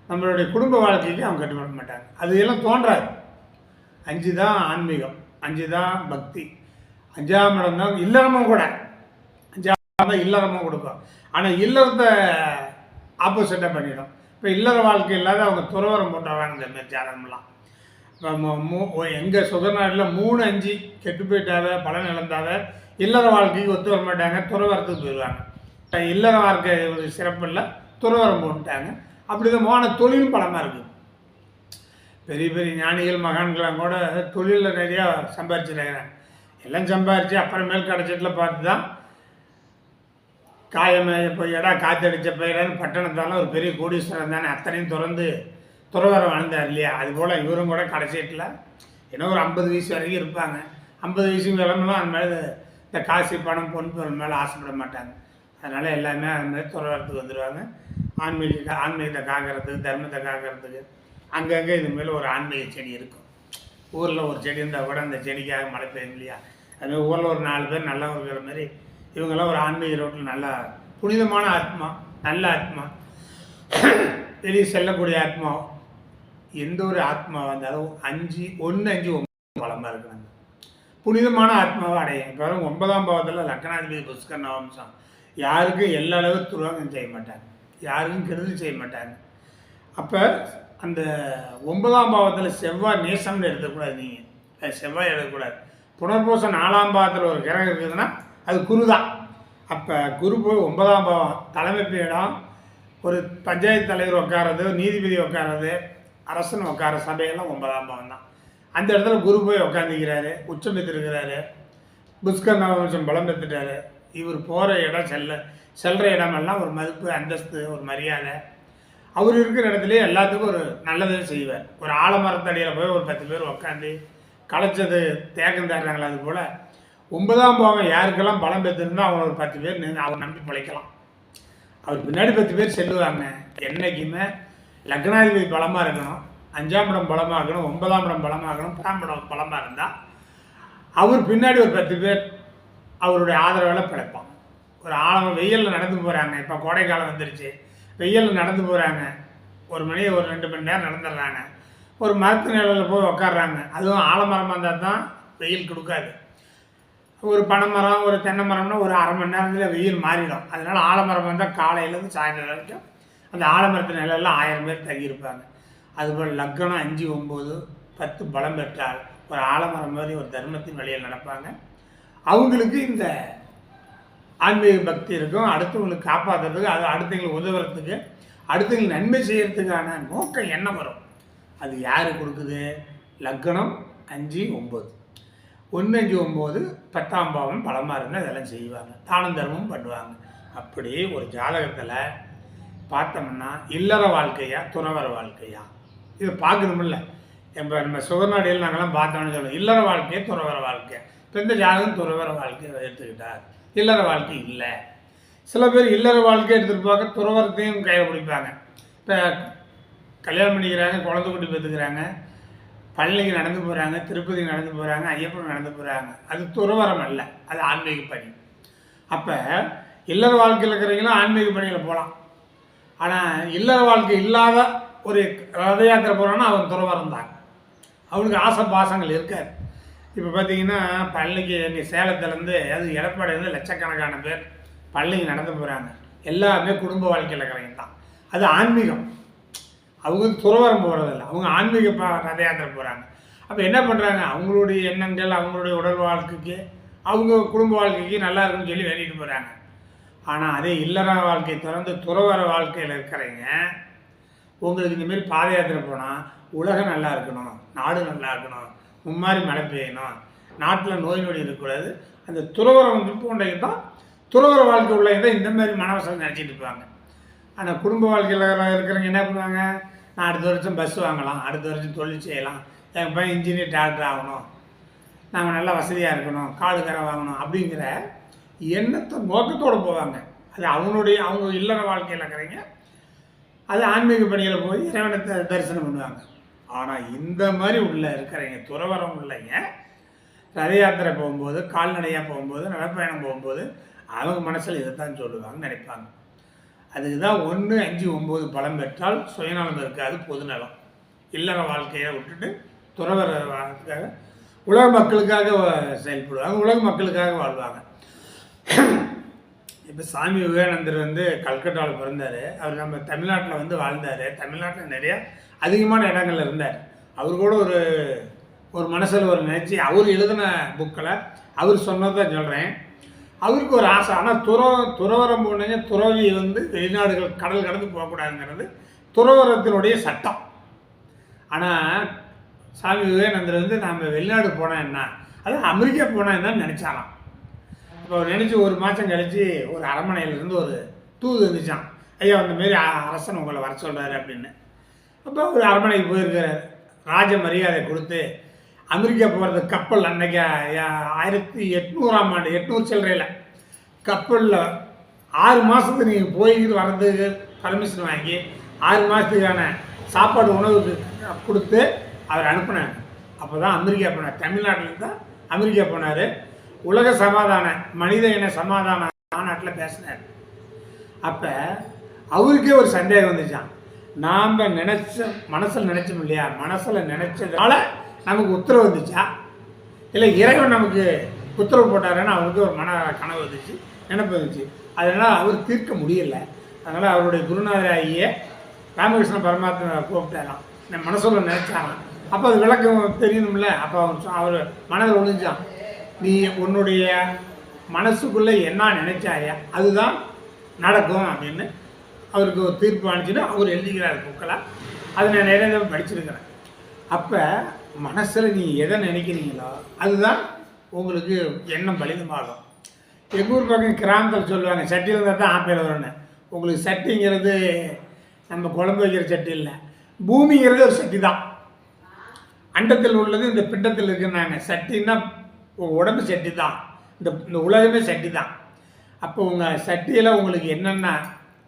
நம்மளுடைய குடும்ப வாழ்க்கைக்கு அவங்க கட்டுப்பட மாட்டாங்க. அது எல்லாம் தோன்றாது. 5 தான் ஆன்மீகம், 5 தான் பக்தி, 5ஆம் இடம் தான் இல்லறமும் கூட. 5ஆம் தான் இல்லறமும் கொடுக்கும். ஆனால் இல்லறத்தை ஆப்போசிட்டாக பண்ணிடும். இப்போ இல்லற வாழ்க்கை இல்லாத அவங்க துறவரம் போட்டுறாங்க. இந்த மாதிரி ஜாதகம்லாம் இப்போ எங்கள் சுதநாட்டில் 3, 5 கெட்டு போயிட்டாவே, பலன் இழந்தாவே இல்லற வாழ்க்கைக்கு ஒத்து வர மாட்டாங்க, துறவரத்துக்கு போயிடுவாங்க. இல்லற வாழ்க்கை ஒரு சிறப்பு இல்லை, துறவரம் போட்டுட்டாங்க. அப்படி தான் போன தொழில் பலமாக இருக்குது. பெரிய பெரிய ஞானிகள் மகான்களாம் கூட தொழிலில் நிறையா சம்பாரிச்சுருக்கிறாங்க. எல்லாம் சம்பாரித்து அப்புறமேல் கிடச்சிட்டில் பார்த்து தான் காயமேய பயிரா காற்றடித்த பயிரான்னு பட்டணத்தால் ஒரு பெரிய கோடீஸ்வரன் தானே அத்தனையும் திறந்து துறவரம் வாழ்ந்தார் இல்லையா? அதுபோல் இவரும் கூட கடைசீட்டில் ஏன்னா ஒரு 50 வயசு வரைக்கும் இருப்பாங்க. 50 வயசுக்கு விளம்பரம் அது மேலே இந்த காசு பணம் பொன் பொருள் மேலே ஆசைப்பட மாட்டாங்க. அதனால் எல்லாமே அது மாதிரி துறவரத்துக்கு வந்துடுவாங்க. ஆன்மீகத்தை காக்கிறதுக்கு, தர்மத்தை காக்கிறதுக்கு அங்கங்கே இது மேலே ஒரு ஆன்மீக செடி இருக்கும். ஊரில் ஒரு செடி இருந்தால் கூட அந்த செடிக்காக மழை பெய்யும் இல்லையா? அதுமாதிரி ஊரில் ஒரு 4 பேர் நல்லா இருக்கிற மாதிரி இவங்கெல்லாம் ஒரு ஆன்மீக ரோட்டில் நல்லா புனிதமான ஆத்மா, நல்ல ஆத்மா, வெளியே செல்லக்கூடிய ஆத்மா. எந்த ஒரு ஆத்மாவாக இருந்தாலும் 1, 5, 9 பலமாக இருக்கணும். புனிதமான ஆத்மாவை அடையும். இப்போ 9ஆம் பாவத்தில் லக்னாதிபதி புஷ்கர நவம்சம். யாருக்கும் எல்லா அளவுக்கு துரோகம் செய்ய மாட்டாங்க, யாருக்கும் கெடுதல் செய்ய மாட்டாங்க. அப்போ அந்த 9ஆம் பாவத்தில் செவ்வாய் நேசம்னு எடுக்கக்கூடாது. நீங்கள் செவ்வாய் எடுக்கக்கூடாது. புனர்பூசம் 4ஆம் பாவத்தில் ஒரு கிரகம் இருக்குதுன்னா அது குரு தான். அப்போ குரு போய் 9ஆம் பாவம் தலைமை பீடம், ஒரு பஞ்சாயத்து தலைவர் உட்காரது, நீதிபதி உட்காரது, அரசன் உட்கார சபையெல்லாம் 9ஆம் பாவம் தான். அந்த இடத்துல குரு போய் உட்காந்துக்கிறாரு, உச்சம் பெற்றிருக்கிறாரு, புஷ்கர நவம்சம் பலம் பெற்றுட்டாரு. இவர் போகிற இடம் செல்கிற இடமெல்லாம் ஒரு மதிப்பு, அந்தஸ்து, ஒரு மரியாதை. அவர் இருக்கிற இடத்துலையே எல்லாத்துக்கும் ஒரு நல்லதே செய்வார். ஒரு ஆலமரத்தடியில் போய் ஒரு 10 பேர் உட்காந்து களைச்சது தேக்கம் தர்றாங்களா, அது போல் 9ஆம் பாவம் யாருக்கெல்லாம் பலம் பெற்றிருந்தால் அவங்கள ஒரு 10 பேர் நின்று அவர் நம்பி பிழைக்கலாம். அவர் பின்னாடி 10 பேர் செல்லுவாங்க. என்றைக்குமே லக்னாதிபதி பலமாக இருக்கணும், 5ஆம் இடம் பலமாக இருக்கணும், 9ஆம் இடம் பலமாக இருக்கணும், 10ஆம் இடம் பலமாக இருந்தால் அவர் பின்னாடி ஒரு 10 பேர் அவருடைய ஆதரவில் பிழைப்பாங்க. ஒரு ஆழம் வெயிலில் நடந்து போகிறாங்க. இப்போ கோடைக்காலம் வந்துருச்சு, வெயிலில் நடந்து போகிறாங்க, 1 மணி 2 மணி நேரம் நடந்துடுறாங்க. ஒரு மரத்து நிழலில் போய் உட்காடுறாங்க. அதுவும் ஆலமரமாக இருந்தால் தான் வெயில் கொடுக்காது. ஒரு பனைமரம், ஒரு தென்னை மரம்னா ஒரு 1/2 மணி நேரத்தில் வெயில் மாறிடும். அதனால் ஆலமரம் வந்தால் காலையிலேருந்து சாயந்தரம் வரைக்கும் அந்த ஆலமரத்து நிலையெல்லாம் 1000 பேர் தங்கியிருப்பாங்க. அதுபோல் லக்னம் 5, 9, 10 பலம் பெற்றால் ஒரு ஆலமரம் மாதிரி ஒரு தர்மத்தின் வழியில் நடப்பாங்க. அவங்களுக்கு இந்த ஆன்மீக பக்தி இருக்கும். அடுத்தவங்களுக்கு காப்பாற்றுறதுக்கு, அது அடுத்தவங்களுக்கு உதவுறதுக்கு, அடுத்தவங்களுக்கு நன்மை செய்கிறதுக்கான நோக்கம் எண்ணம் வரும். அது யார் கொடுக்குது? லக்னம் 5, 9, 1, 5, 9, 10ஆம் பாவம் பலமாக இருந்தால் இதெல்லாம் செய்வாங்க. தானம் தர்மமும் பண்ணுவாங்க. அப்படி ஒரு ஜாதகத்தில் பார்த்தோம்னா இல்லற வாழ்க்கையா துறவர வாழ்க்கையா இதை பார்க்கணுமில்ல. இப்போ நம்ம சுகநாடியில் நாங்கள்லாம் பார்த்தோம்னு சொல்லுவோம் இல்லற வாழ்க்கையை துறவர வாழ்க்கை. இப்போ இந்த ஜாதகம் துறவர வாழ்க்கையை எடுத்துக்கிட்டார், இல்லற வாழ்க்கை இல்லை. சில பேர் இல்லற வாழ்க்கையை எடுத்துகிட்டு பார்க்க துறவரத்தையும் கையில் பிடிப்பாங்க. இப்போ கல்யாணம் பண்ணிக்கிறாங்க, குழந்தை குட்டி பெற்றுக்கிறாங்க, பழனிக்கு நடந்து போகிறாங்க, திருப்பதிக்கு நடந்து போகிறாங்க, ஐயப்பன் நடந்து போகிறாங்க. அது துறவரம் அல்ல, அது ஆன்மீக பணி. அப்போ இல்லற வாழ்க்கையில் இருக்கிறவங்களும் ஆன்மீக பணியில் போகலாம். ஆனால் இல்லற வாழ்க்கை இல்லாத ஒரு ரத யாத்திரை போகிறான்னா அவன் துறவரம் தான். அவனுக்கு ஆசை பாசங்கள் இருக்காது. இப்போ பார்த்தீங்கன்னா பழனிக்கு எங்கள் சேலத்துலேருந்து, அது எடப்பாடியிலேருந்து லட்சக்கணக்கான பேர் பழனிக்கு நடந்து போகிறாங்க. எல்லாமே குடும்ப வாழ்க்கையில் இருக்கிறவங்க தான். அது ஆன்மீகம். அவங்க துறவரம் போகிறதில்ல, அவங்க ஆன்மீக ரத யாத்திரை போகிறாங்க. அப்போ என்ன பண்ணுறாங்க? அவங்களுடைய எண்ணங்கள், அவங்களுடைய உடல் வாழ்க்கைக்கு, அவங்க குடும்ப வாழ்க்கைக்கு நல்லா இருக்குன்னு சொல்லி வேண்டிட்டு போகிறாங்க. ஆனால் அதே இல்லற வாழ்க்கையை திறந்து துறவர வாழ்க்கையில் இருக்கிறவங்க, உங்களுக்கு இந்தமாரி பாத யாத்திரை போனால் உலகம் நல்லா இருக்கணும், நாடு நல்லா இருக்கணும், மும்மாரி மழை பெய்யணும், நாட்டில் நோய் நொடி இருக்கக்கூடாது. அந்த துறவரம் போன்றைக்கு தான் துறவர வாழ்க்கை உள்ளவங்க இந்த மாதிரி மனவசம் நினச்சிட்டு இருப்பாங்க. ஆனால் குடும்ப வாழ்க்கையில் இருக்கிறவங்க என்ன பண்ணுவாங்க, நான் அடுத்த வருஷம் பஸ் வாங்கலாம், அடுத்த வருஷம் தொழில் செய்யலாம், என் பையன் இன்ஜினியர் டாக்டர் ஆகணும், நாங்கள் நல்லா வசதியாக இருக்கணும், காடு கரை வாங்கணும் அப்படிங்கிற எண்ணத்தை நோக்கத்தோடு போவாங்க. அது அவங்க இல்லற வாழ்க்கையில் இருக்கிறவங்க அது ஆன்மீக பணிகளை போய் இறைவனை தரிசனம் பண்ணுவாங்க. ஆனால் இந்த மாதிரி இருக்கிறவங்க துறவரம் உள்ளவங்க ரத யாத்திரை போகும்போது, கால்நடையாக போகும்போது, நடப்பயணம் போகும்போது அவங்க மனசில் இதை தான் சொல்லுவாங்க, நினைப்பாங்க. அதுக்கு தான் 1, 5, 9 பலம் பெற்றால் சுயநலம் இருக்காது, பொதுநலம். இல்லற வாழ்க்கையை விட்டுட்டு துறவர வாழ்க்கையாக உலக மக்களுக்காக செயல்படுவாங்க, உலக மக்களுக்காக வாழ்வாங்க. இப்போ சாமி விவேகானந்தர் கல்கட்டாவில் பிறந்தார். அவர் நம்ம தமிழ்நாட்டில் வாழ்ந்தார். தமிழ்நாட்டில் நிறையா அதிகமான இடங்கள் இருந்தார். அவர் கூட ஒரு மனசில் ஒரு நினச்சி அவர் எழுதின புக்கில் அவர் சொன்னதான் சொல்கிறேன். அவருக்கு ஒரு ஆசை. ஆனால் துறவரம் போனீங்க, துறவி வெளிநாடுகள் கடல் கடந்து போகக்கூடாதுங்கிறது துறவரத்தினுடைய சட்டம். ஆனால் சாமி விவேகானந்தர் நாம் வெளிநாடு போனால் என்ன, அதாவது அமெரிக்கா போனால் என்னன்னு நினச்சாலாம். இப்போ நினச்சி ஒரு மாதம் கழித்து ஒரு அரண்மனையிலேருந்து ஒரு தூது இருந்துச்சான், ஐயா அந்தமாரி அரசன் உங்களை வர சொல்கிறாரு அப்படின்னு. அப்போ ஒரு அரண்மனைக்கு போயிருக்கிறார். ராஜ மரியாதை கொடுத்து அமெரிக்கா போகிறது கப்பல் அன்றைக்கி 1800ஆம் ஆண்டு 800 சில்லறையில் கப்பலில் 6 மாதத்துக்கு நீங்கள் போய்கிட்டு வர்றதுக்கு பர்மிஷன் வாங்கி 6 மாதத்துக்கான சாப்பாடு உணவுக்கு கொடுத்து அவர் அனுப்பினாங்க. அப்போ தான் அமெரிக்கா போனார். தமிழ்நாட்டில் தான் அமெரிக்கா போனார். உலக சமாதான மனித இன சமாதான மாநாட்டில் பேசினார். அப்போ அவருக்கே ஒரு சந்தேகம் வந்துச்சான், நாம் மனசில் நினச்சோம் இல்லையா, மனசில் நினச்சதால நமக்கு உத்தரவு வந்துச்சா, இல்லை இறைவன் நமக்கு உத்தரவு போட்டாருன்னு அவருக்கு ஒரு கனவு வந்துச்சு, நினைப்பு வந்துச்சு. அதனால் அவர் தீர்க்க முடியலை. அதனால் அவருடைய குருநாதராகிய ராமகிருஷ்ண பரமாத்மா கூப்பிட்டாராம், நான் மனசுல நினைச்சாராம். அப்போ அது விளக்கம் தெரியணும்ல. அப்போ அவர் மனதில் ஒழிஞ்சான், நீ உன்னுடைய மனசுக்குள்ளே என்ன நினைச்சாயா அதுதான் நடக்கும் அப்படின்னு அவருக்கு ஒரு தீர்ப்பு அனுப்பிச்சுட்டு அவர் எழுதிக்கிறார் புக்கெல்லாம். அது நான் நிறைய தடவை படிச்சிருக்கிறேன். அப்போ மனசில் நீ எதை நினைக்கிறீங்களோ அதுதான் உங்களுக்கு எண்ணம் பலிதமாகும். எங்கள் ஊர் பக்கம் கிராமத்தில் சொல்லுவாங்க, சட்டியில் இருந்தால் தான் ஆப்பையில் வரும்னு. உங்களுக்கு சட்டிங்கிறது நம்ம குழம்பு வைக்கிற சட்டி இல்லை, பூமிங்கிறது ஒரு சட்டி தான். அண்டத்தில் உள்ளது இந்த பிண்டத்தில் இருக்குன்னாங்க. சட்டின்னா உங்கள் உடம்பு சட்டி தான், இந்த உலகமே சட்டி தான். அப்போ உங்கள் சட்டியில் உங்களுக்கு என்னென்ன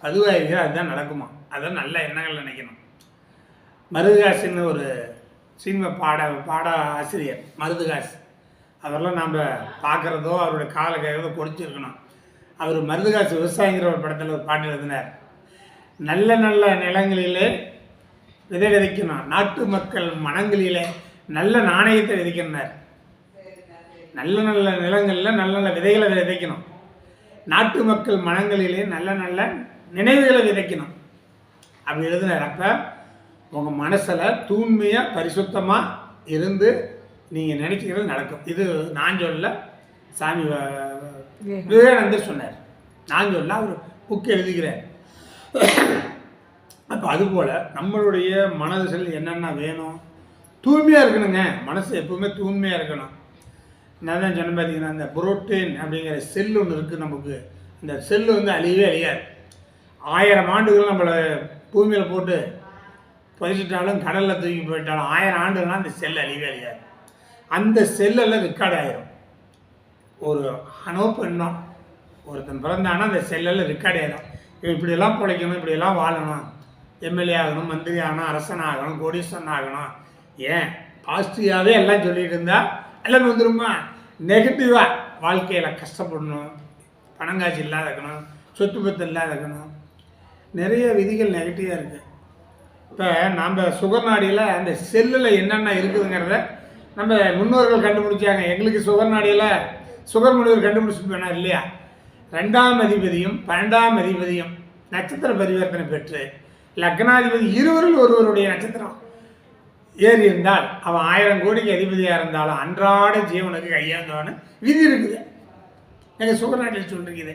பதிவாகிறதோ அதுதான் நடக்குமா. அதான் நல்ல எண்ணங்கள் நினைக்கணும். மருதுகாசின்னு ஒரு சினிமா பாட ஆசிரியர் மருதுகாசி, அவரெல்லாம் நாம் பார்க்குறதோ அவருடைய காலை கேட்குறதோ கொடுத்துருக்கணும். அவர் மருதுகாசி விவசாயிங்கிற ஒரு படத்தில் ஒரு பாட்டு எழுதினார். நல்ல நல்ல நிலங்களிலே விதை விதைக்கணும், நாட்டு மக்கள் மனங்களிலே நல்ல நாணயத்தை விதைக்கணுனார். நல்ல நல்ல நிலங்களில் நல்ல நல்ல விதைகளை விதைக்கணும், நாட்டு மக்கள் மனங்களிலே நல்ல நல்ல நினைவுகளை விதைக்கணும் அப்படி எழுதினார். அப்போ உங்கள் மனசில் தூய்மையாக பரிசுத்தமாக இருந்து நீங்கள் நினைக்கிறது நடக்கும். இது நான் சொல்ல, சாமி விவேகானந்தர் சொன்னார். நான் சொல்ல, அவர் புக்கு எழுதுகிறார். அப்போ அதுபோல் நம்மளுடைய மனதில் என்னென்ன வேணும், தூய்மையாக இருக்கணுங்க. மனசு எப்பவுமே தூய்மையாக இருக்கணும். நான் தான் சொன்ன பார்த்தீங்கன்னா, அந்த புரோட்டீன் அப்படிங்கிற செல் ஒன்று இருக்குது நமக்கு. அந்த செல்லு அழியவே அழியாது. 1000 ஆண்டுகள் நம்மளை பூமியில் போட்டு பதிச்சிட்டாலும் கடலில் தூக்கி போயிட்டாலும் 1000 ஆண்டுகள்லாம் அந்த செல் அழியவே அழியாது. அந்த செல்லெல்லாம் ரெக்கார்டு ஆகிரும். ஒரு அணோ பெண்ணோ ஒருத்தன் பிறந்தானா அந்த செல்லெல்லாம் ரெக்கார்டு ஆகிடும். இப்படியெல்லாம் பிழைக்கணும், இப்படியெல்லாம் வாழணும், எம்எல்ஏ ஆகணும், மந்திரி ஆகணும், அரசன் ஆகணும், கோடீஸ்வரன் ஆகணும். ஏன் பாசிட்டிவாகவே எல்லாம் சொல்லிட்டு இருந்தால் எல்லாம் வந்துருமா? நெகட்டிவாக வாழ்க்கையில் கஷ்டப்படணும், பணங்காட்சி இல்லாத இருக்கணும், சொத்து பத்து இல்லாத இருக்கணும், நிறைய விதிகள் நெகட்டிவாக இருக்குது. இப்போ நம்ம சுகர் நாடியில் அந்த செல்லில் என்னென்ன இருக்குதுங்கிறத நம்ம முன்னோர்கள் கண்டுபிடிச்சாங்க. எங்களுக்கு சுகர் நாடியில் சுகர் முனிவர் கண்டுபிடிச்சிட்டு போனார் இல்லையா? 2ஆம் அதிபதியும் 12ஆம் அதிபதியும் நட்சத்திர பரிவர்த்தனை பெற்று லக்னாதிபதி இருவரில் ஒருவருடைய நட்சத்திரம் ஏறி இருந்தால் அவன் 1000 கோடிக்கு அதிபதியாக இருந்தாலும் அன்றாட ஜீவனுக்கு கையாண்டவனு விதி இருக்குது. எங்கள் சுகர் நாட்டில் சொல்லிருக்குது.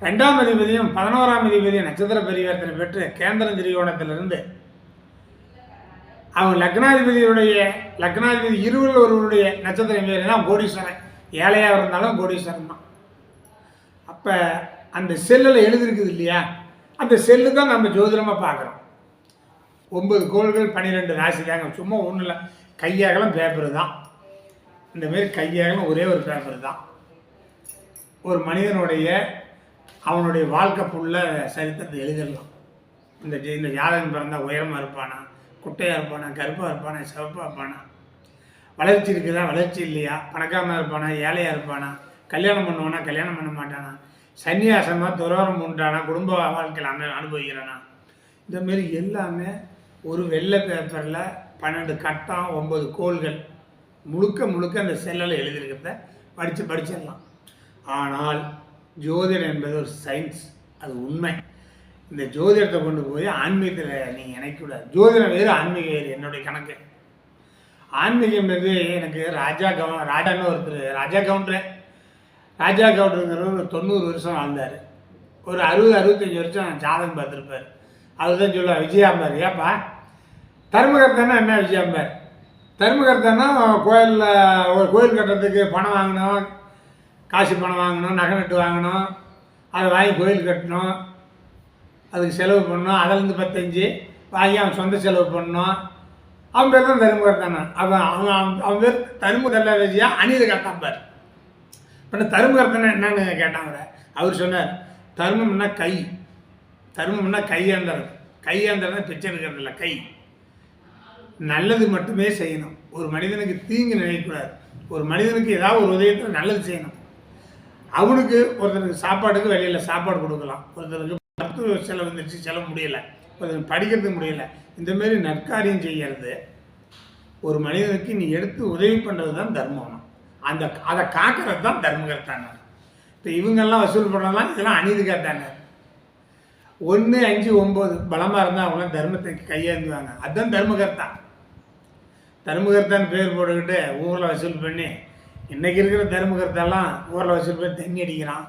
2ஆம் அதிபதியும் 11ஆம் அதிபதியும் நட்சத்திர பரிவர்த்தனை பெற்று கேந்திரம் திரிகோணத்திலிருந்து அவங்க லக்னாதிபதி இருவில் ஒருவருடைய நட்சத்திரம் பேருனா கோடீஸ்வரன். ஏழையாக இருந்தாலும் கோடீஸ்வரன் தான். அப்போ அந்த செல்லில் எழுதிருக்குது இல்லையா, அந்த செல்லு தான் நம்ம ஜோதிடமாக பார்க்குறோம். 9 கோள்கள் 12 ராசி தாங்க. சும்மா ஒன்றும் இல்லை, கையகலம் பேப்பர் தான். இந்தமாரி கையகலம் ஒரே ஒரு பேப்பர் தான். ஒரு மனிதனுடைய அவனுடைய வாழ்க்கை ஃபுல்லாக சரித்திரத்தை எழுதிடலாம். இந்த ஜாதகம் பிறந்தால் உயரமாக இருப்பானா, குட்டையாக இருப்பானா, கருப்பாக இருப்பானா, சிவப்பாக இருப்பானா, வளர்ச்சி இருக்குதா, வளர்ச்சி இல்லையா, பணக்காரனாக இருப்பானா, ஏழையாக இருப்பானா, கல்யாணம் பண்ணுவானா, கல்யாணம் பண்ண மாட்டானா, சன்னியாசமாக துறவரம் உண்டானா, குடும்ப வாழ்க்கையில் அனுபவிக்கிறானா, இந்தமாரி எல்லாமே ஒரு வெள்ளை பேப்பரில் 12 கட்டம் 9 கோள்கள் முழுக்க அந்த செல்லில் எழுதியிருக்கிறத படிச்சிடலாம். ஆனால் ஜோதிடம் என்பது ஒரு சயின்ஸ், அது உண்மை. இந்த ஜோதிடத்தை கொண்டு போய் ஆன்மீகத்தில் நீங்கள் இணைக்கக்கூடாது. ஜோதிடம் வேறு, ஆன்மீகம் வேறு. என்னுடைய கணக்கு ஆன்மீகம்ன்றது எனக்கு ராஜான்னு ஒருத்தர், ராஜா கவுண்டருங்கிறவர் ஒரு 90 வருஷம் வாழ்ந்தார். ஒரு 60-65 வருஷம் ஜாதகம் பார்த்துருப்பார். அவர் தான் சொல்லுவார், விஜயாம்பார், ஏப்பா தர்மகர்த்தானா என்ன விஜயாம்பார்? தர்மகர்த்தானா கோயிலில் ஒரு கோயில் கட்டுறதுக்கு பணம் வாங்கணும், காசு பணம் வாங்கணும், நகை நட்டு வாங்கணும், அதை வாங்கி கோயில் கட்டணும், அதுக்கு செலவு பண்ணணும், அதிலேருந்து 15 வாங்கி அவன் சொந்த செலவு பண்ணணும். அவன் பேர் தான் தர்மகர்த்தானா. அவன் பேர் தர்மகர்த்தா விஜயா அநீத கர்த்தாம்பார். இப்போ தர்மகர்த்தனை என்னன்னு கேட்டாங்க. அவர் சொன்னார், தர்மம்னா கை, தர்மம்னா கையாந்தறது பிச்சை எடுக்கிறது இல்லை, கை. நல்லது மட்டுமே செய்யணும். ஒரு மனிதனுக்கு தீங்கு நினைக்கக்கூடாது. ஒரு மனிதனுக்கு ஏதாவது ஒரு உதயத்தில் நல்லது செய்யணும். அவனுக்கு ஒருத்தருக்கு சாப்பாட்டுக்கு வெளியில் சாப்பாடு கொடுக்கலாம், ஒருத்தருக்கு மருத்துவ செலவு வந்துச்சு, செலவு முடியலை, ஒருத்தருக்கு படிக்கிறதுக்கு முடியலை. இந்தமாரி நற்காரியம் செய்கிறது ஒரு மனிதனுக்கு நீ எடுத்து உதவி பண்ணுறது தான் தர்மம். அதை காக்கிறது தான் தர்மகர்த்தாங்க. இப்போ இவங்கெல்லாம் வசூல் பண்ணலாம், இதெல்லாம் அநீதிகர்த்தாங்க. 1, 5, 9 பலமாக இருந்தால் அவங்களாம் தர்மத்தை கையேந்துவாங்க. அதுதான் தர்மகர்த்தா. தர்மகர்த்தான்னு பேர் போட்டுக்கிட்டு ஊரில் வசூல் பண்ணி, இன்றைக்கி இருக்கிற தர்மகர்த்தாலாம் ஊரில் வசூல் பண்ணி தண்ணி அடிக்கிறான்,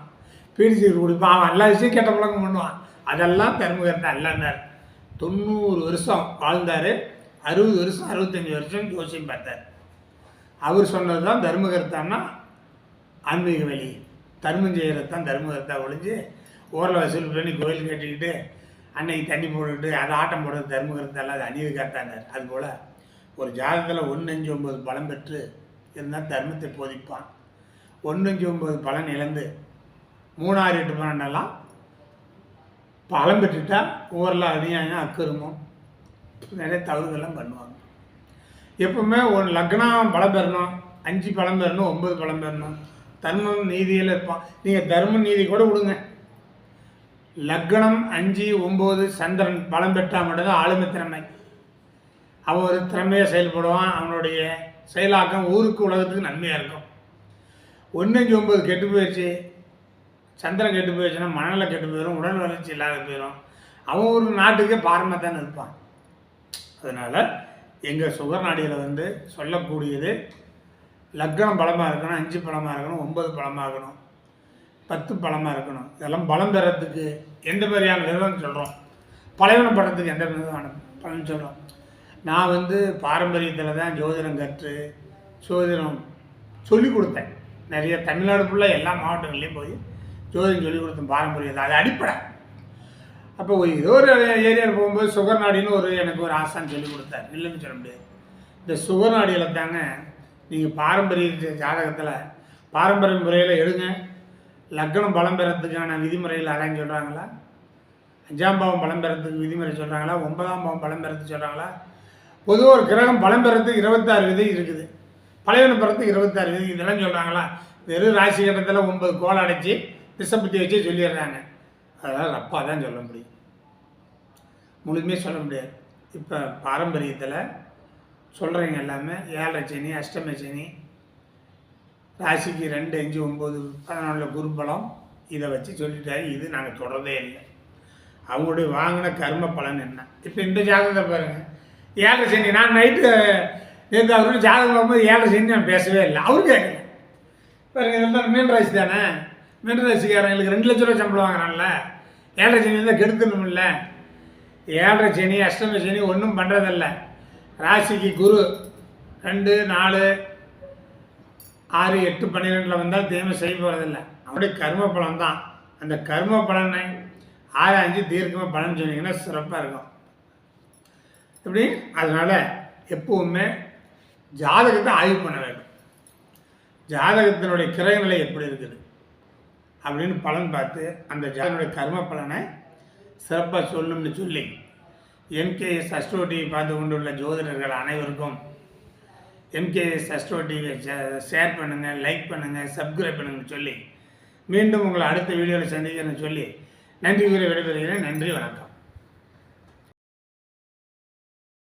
பீடிச்சு குடிப்பான், அவன் எல்லா விஷயம் கெட்ட பழக்கம் பண்ணுவான். அதெல்லாம் தர்மகர்த்தா இல்லைன்னார். 90 வருஷம் வாழ்ந்தார். 60 வருஷம் 65 வருஷம் ஜோசியம் பார்த்தார். அவர் சொன்னது தான் தர்மகர்த்தான்னா ஆன்மீக வழி. தர்மம் செய்கிறது தான் தர்மகர்த்தா ஒழிஞ்சு ஊரில் வசூல் பண்ணி கோயில் கட்டிக்கிட்டு அன்னைக்கு தண்ணி போட்டுக்கிட்டு அதை ஆட்டம் போடுறது தர்மகர்த்தால அது அநீதி கர்த்தானார். அதுபோல் ஒரு ஜாதகத்தில் 1, 5, 9 பலம் பெற்று இருந்தால் தர்மத்தை போதிப்பான். 1, 5, 9 பலன் இழந்து 3, 6, 8, 12 பலம் பெற்றுட்டா ஊரில் அநியாயம் அக்கிரமம் நிறைய தவறுகள்லாம் பண்ணுவாங்க. எப்பவுமே ஒரு லக்னம் பலம் பெறணும், 5 பலம் பெறணும், 9 பலம் பெறணும், தர்மம் நீதியில் இருப்பான். நீங்கள் தர்ம நீதி கூட விடுங்க, லக்னம் 5, 9 சந்திரன் பலம் பெற்றால் மட்டும்தான் ஆளுமை திறமை. அவன் ஒரு திறமையாக செயல்படுவான். அவனுடைய செயலாக்கம் ஊருக்கு உலகத்துக்கு நன்மையாக இருக்கும். 1, 5, 9 கெட்டு போயிடுச்சு, சந்திரன் கெட்டு போயிடுச்சுன்னா மனநிலை கெட்டு போயிடும், உடல் வளர்ச்சி இல்லாத போயிடும். அவன் ஒரு நாட்டுக்கே பாரமாக தானே இருப்பான். அதனால் எங்கள் சுகர் நாடியில் சொல்லக்கூடியது லக்னம் பலமாக இருக்கணும், 5 பலமாக இருக்கணும், 9 பலமாக இருக்கணும், 10 பலமாக இருக்கணும். இதெல்லாம் பலம் பெறத்துக்கு எந்த மாதிரியான விதம்னு சொல்கிறோம், பலவீனம் படுறதுக்கு எந்த விதமான பலன் சொல்கிறோம். நான் பாரம்பரியத்தில் தான் ஜோதிடம் கற்று ஜோதிடம் சொல்லிக் கொடுத்தேன். நிறைய தமிழ்நாடு ஃபுல்லாக எல்லா மாவட்டங்கள்லேயும் போய் ஜோதிடம் சொல்லிக் கொடுத்தேன். பாரம்பரியத்தை அது அடிப்படை. அப்போ ஏதோ ஒரு ஏரியாவில் போகும்போது சுகர் நாடின்னு எனக்கு ஒரு ஆசான் சொல்லிக் கொடுத்தார், இல்லைன்னு சொல்ல முடியாது. இந்த சுகர் நாடியில் தாங்க நீங்கள் பாரம்பரிய ஜாதகத்தில் பாரம்பரிய முறையில் எடுங்க. லக்னம் பலம் பெறத்துக்கான விதிமுறைகள் அதான் சொல்கிறாங்களா, 5ஆம் பாவம் பலம் பெறத்துக்கு விதிமுறை சொல்கிறாங்களா, 9ஆம் பாவம் பலம் பெறத்துக்கு சொல்கிறாங்களா? பொதுவாக ஒரு கிரகம் பலம் பெறத்துக்கு 26 விதி இருக்குது, பலவீனம் பெறத்துக்கு 26 விதி, இதெல்லாம் சொல்கிறாங்களா? வெறும் ராசி கட்டத்தில் 9 கோல் அடைச்சி திசைப்பத்தி வச்சு சொல்லிடுறாங்க. அதனால் அப்பா தான் சொல்ல முடியும், முழுமையாக சொல்ல முடியாது. இப்போ பாரம்பரியத்தில் சொல்கிறீங்க எல்லாமே 7 சனி, அஷ்டம சனி, ராசிக்கு 2, 5, 9, 14 குருபலம், இதை வச்சு சொல்லிட்டாரு. இது நாங்கள் தொடரதே இல்லை. அவங்களுடைய வாங்கின கர்ம பலன் என்ன? இப்போ இந்த ஜாதகத்தை பாருங்கள், 7 சனி. நான் நைட்டு நேற்று அவரோட ஜாதகம் பார்க்கும்போது 7 சனி நான் பேசவே இல்லை. அவரு கேட்கல பாருங்க. இதெல்லாம் மீன் ராசி தானே, மீன் ராசிக்காரங்களுக்கு 2 லட்ச ரூபா சம்பளம் வாங்குறான்ல, 7 சனி தான் கெடுத்துணும்ல. 7 சனி, அஷ்டம சனி ஒன்றும் பண்ணுறதில்ல. ராசிக்கு குரு 2, 4, 6, 8, 12 வந்தால் தீமை செய்ய போகிறதில்லை. அவருடைய கர்ம பலன் தான். அந்த கர்ம பலனை ஆராய்ஞ்சு தீர்க்கமாக பலன் சொன்னீங்கன்னா சிறப்பாக இருக்கும். இப்படி அதனால் எப்பவுமே ஜாதகத்தை ஆய்வு பண்ண வேண்டும். ஜாதகத்தினுடைய கிரகநிலை எப்படி இருக்குது அப்படின்னு பலன் பார்த்து அந்த ஜாதகனுடைய கர்ம பலனை சிறப்பாக சொல்லணும்னு சொல்லி எம்கேஎஸ் அஸ்ட்ரோ டிவி பார்த்து கொண்டுள்ள ஜோதிடர்கள் அனைவருக்கும் எம்கேஎஸ் அஸ்ட்ரோ டிவியை ஷேர் பண்ணுங்கள், லைக் பண்ணுங்கள், சப்ஸ்கிரைப் பண்ணுங்கன்னு சொல்லி மீண்டும் உங்களை அடுத்த வீடியோவில் சந்திக்கிறேன்னு சொல்லி நன்றி கூறி விடைபெறுகிறேன். நன்றி, வணக்கம்.